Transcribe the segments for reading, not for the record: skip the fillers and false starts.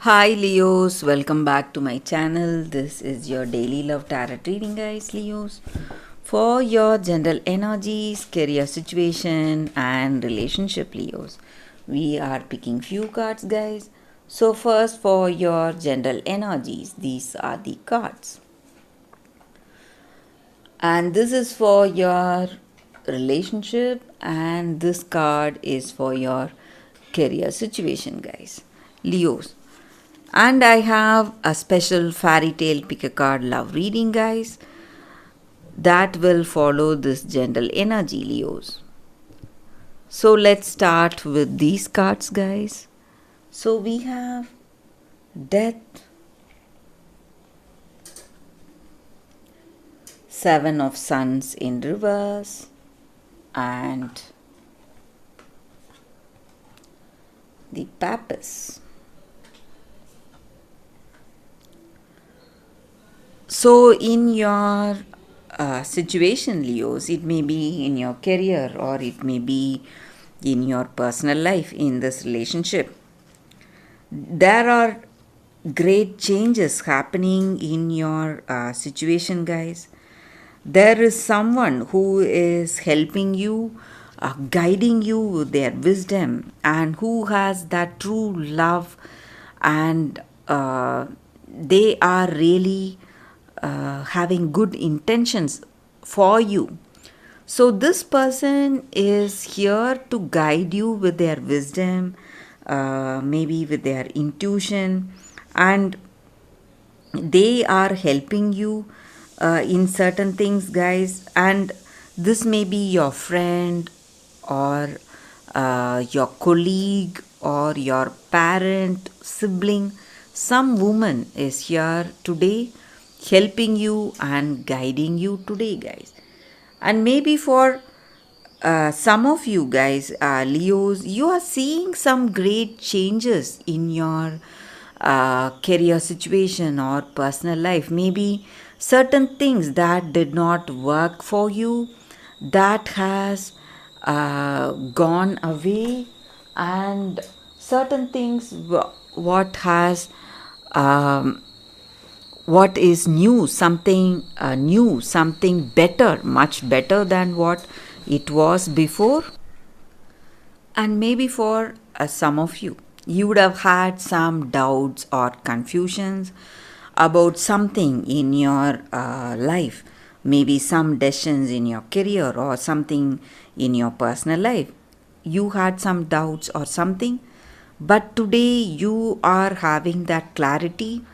Hi Leos, welcome back to my channel. This is your daily love tarot reading, guys. Leos, for your general energies, career situation, and relationship. Leos, we are picking few cards, guys. So first, for your general energies, these are the cards, and this is for your relationship, and this card is for your career situation, guys. Leos, and I have a special fairy tale pick a card love reading, guys, that will follow this general energy, Leos. So let's start with these cards, guys. So we have Death, Seven of Suns in reverse, and the Papist. So, in your situation, Leos, it may be in your career or it may be in your personal life, in this relationship. There are great changes happening in your situation, guys. There is someone who is helping you, guiding you with their wisdom, and who has that true love, and they are really having good intentions for you. So, this person is here to guide you with their wisdom, maybe with their intuition, and they are helping you in certain things, guys. And this may be your friend or your colleague or your parent, sibling. Some woman is here today helping you and guiding you today, guys. And maybe for some of you guys, Leos, you are seeing some great changes in your career situation or personal life. Maybe certain things that did not work for you, that has gone away, and certain things what has what is new, something better, much better than what it was before. And maybe for some of you, you would have had some doubts or confusions about something in your life, maybe some decisions in your career or something in your personal life. You had some doubts or something, but today you are having that clarity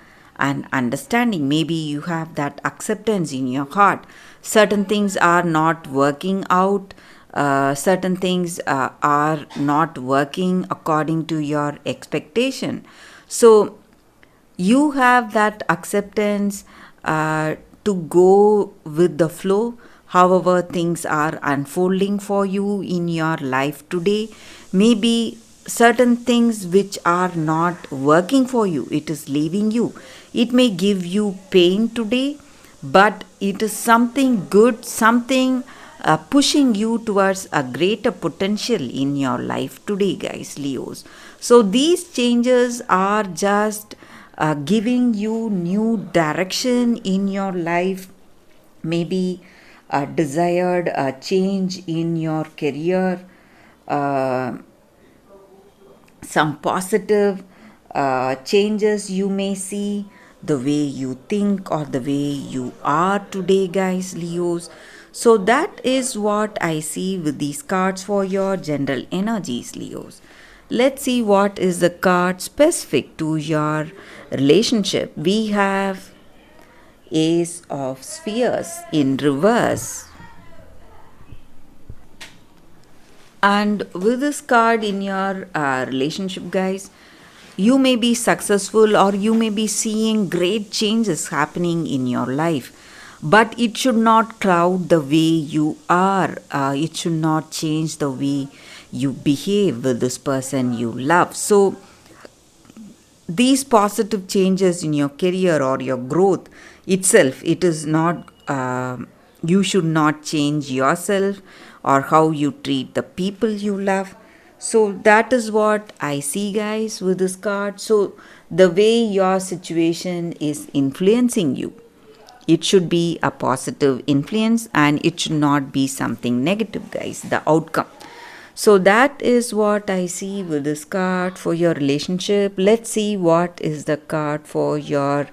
and understanding. Maybe you have that acceptance in your heart. Certain things are not working out, certain things are not working according to your expectation. So you have that acceptance to go with the flow, however things are unfolding for you in your life today. Maybe certain things which are not working for you, it is leaving you. It may give you pain today, but it is something good, something pushing you towards a greater potential in your life today, guys, Leos. So these changes are just giving you new direction in your life, maybe a desired change in your career, uh, some positive changes you may see, the way you think or the way you are today, guys, Leos. So that is what I see with these cards for your general energies, Leos. Let's see what is the card specific to your relationship. We have Ace of Spheres in reverse. And with this card in your relationship, guys, you may be successful or you may be seeing great changes happening in your life. But it should not cloud the way you are. It should not change the way you behave with this person you love. So, these positive changes in your career or your growth itself, it is not you should not change yourself or how you treat the people you love. So that is what I see, guys, with this card. So the way your situation is influencing you, it should be a positive influence and it should not be something negative, guys, the outcome. So that is what I see with this card for your relationship. Let's see what is the card for your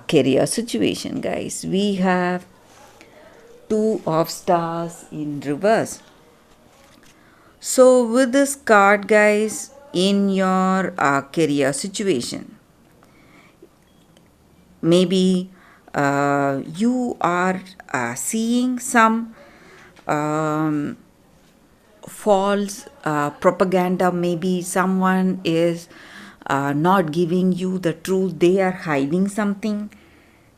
career situation, guys. We have two of stars in reverse. So with this card, guys, in your career situation, maybe you are seeing some um, false propaganda. Maybe someone is not giving you the truth, they are hiding something.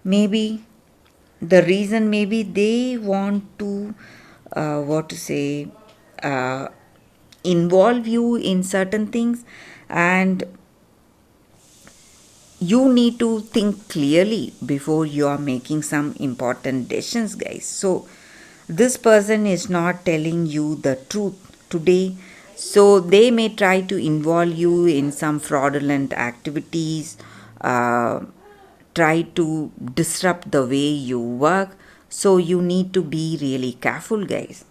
Maybe the reason, maybe they want to what to say uh, involve you in certain things, and you need to think clearly before you are making some important decisions, guys. So this person is not telling you the truth today, so they may try to involve you in some fraudulent activities, uh, try to disrupt the way you work. So you need to be really careful, guys.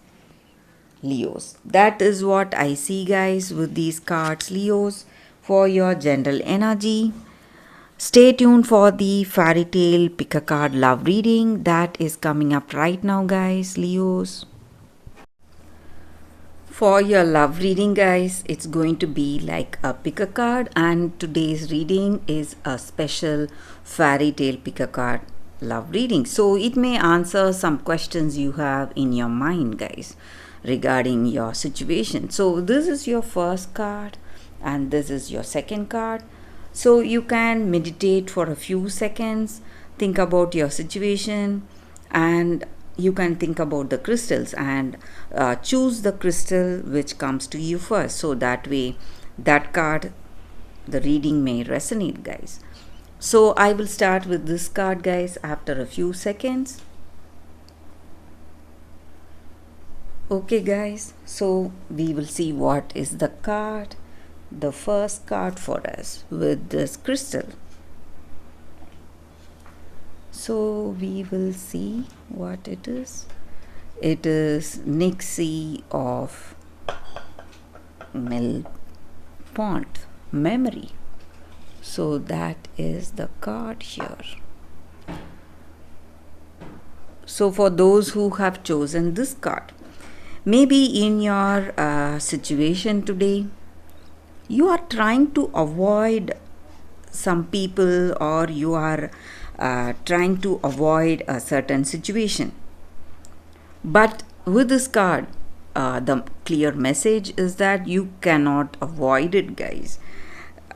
Leos, that is what I see, guys, with these cards, Leos, for your general energy. Stay tuned for the fairy tale pick a card love reading that is coming up right now, guys, Leos. For your love reading, guys, it's going to be like a pick a card, and today's reading is a special fairy tale pick a card love reading. So it may answer some questions you have in your mind, guys, regarding your situation. So this is your first card, and this is your second card. So you can meditate for a few seconds, think about your situation, and you can think about the crystals and choose the crystal which comes to you first. So that way, that card, the reading may resonate, guys. So I will start with this card, guys, after a few seconds. Okay, guys, so we will see what is the card, the first card for us with this crystal. So we will see what it is. It is Nixie of Melpont, memory. So that is the card here. So for those who have chosen this card, maybe in your situation today, you are trying to avoid some people, or you are trying to avoid a certain situation. But with this card, the clear message is that you cannot avoid it, guys,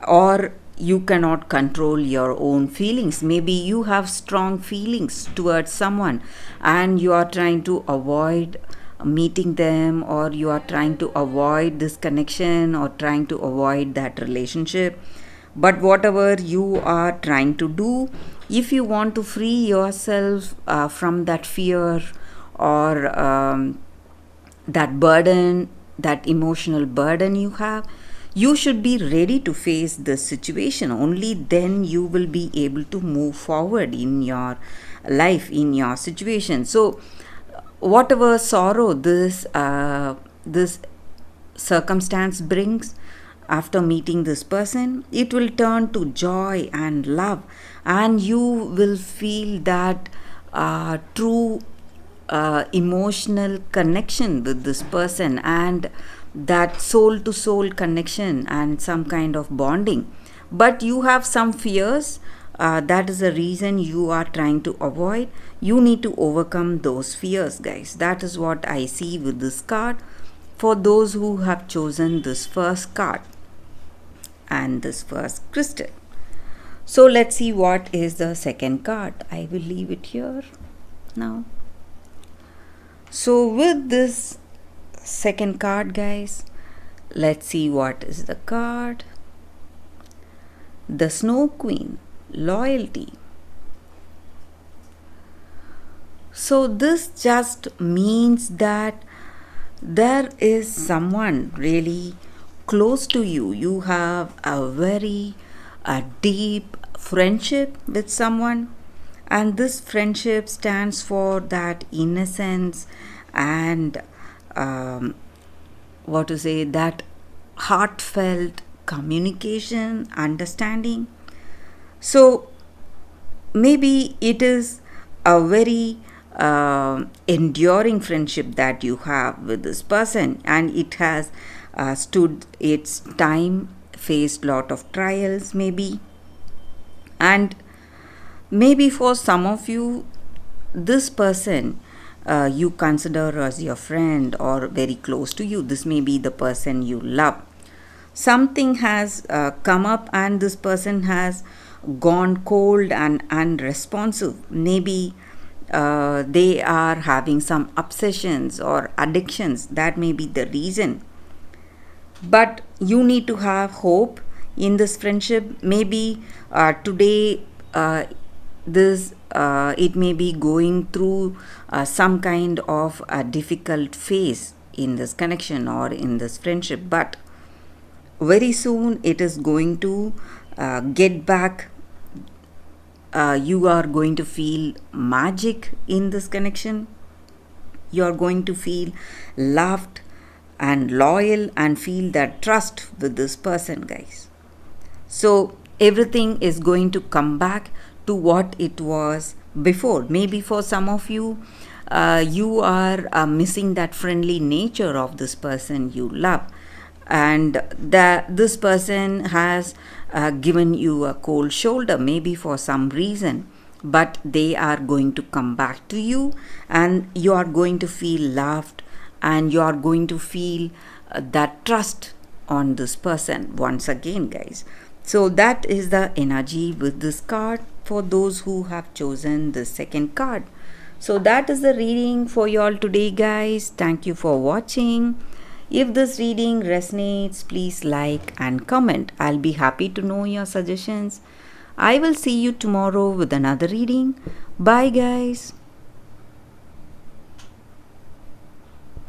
or you cannot control your own feelings. Maybe you have strong feelings towards someone and you are trying to avoid meeting them, or you are trying to avoid this connection, or trying to avoid that relationship. But whatever you are trying to do, if you want to free yourself from that fear, or that burden, that emotional burden you have, you should be ready to face this situation. Only then you will be able to move forward in your life, in your situation. So whatever sorrow this circumstance brings, after meeting this person, it will turn to joy and love, and you will feel that true emotional connection with this person, and that soul to soul connection and some kind of bonding. But you have some fears, that is the reason you are trying to avoid. You need to overcome those fears, guys. That is what I see with this card for those who have chosen this first card and this first crystal. So let's see what is the second card. I will leave it here now. So with this second card, guys, let's see what is the card. The Snow Queen, loyalty. So this just means that there is someone really close to you. You have a very deep friendship with someone, and this friendship stands for that innocence and what to say, that heartfelt communication, understanding. So maybe it is a very enduring friendship that you have with this person, and it has stood its time, faced lot of trials maybe. And maybe for some of you, this person you consider as your friend or very close to you, this may be the person you love. Something has come up and this person has gone cold and unresponsive. Maybe they are having some obsessions or addictions. That may be the reason. But you need to have hope in this friendship. Maybe today this it may be going through some kind of a difficult phase in this connection or in this friendship, but very soon it is going to get back. You are going to feel magic in this connection. You are going to feel loved and loyal and feel that trust with this person, guys. So everything is going to come back to what it was before. Maybe for some of you, you are missing that friendly nature of this person you love, and that this person has given you a cold shoulder, maybe for some reason, but they are going to come back to you, and you are going to feel loved, and you are going to feel that trust on this person once again, guys. So that is the energy with this card for those who have chosen the second card. So that is the reading for you all today, guys. Thank you for watching. If this reading resonates, please like and comment. I'll be happy to know your suggestions. I will see you tomorrow with another reading. Bye, guys.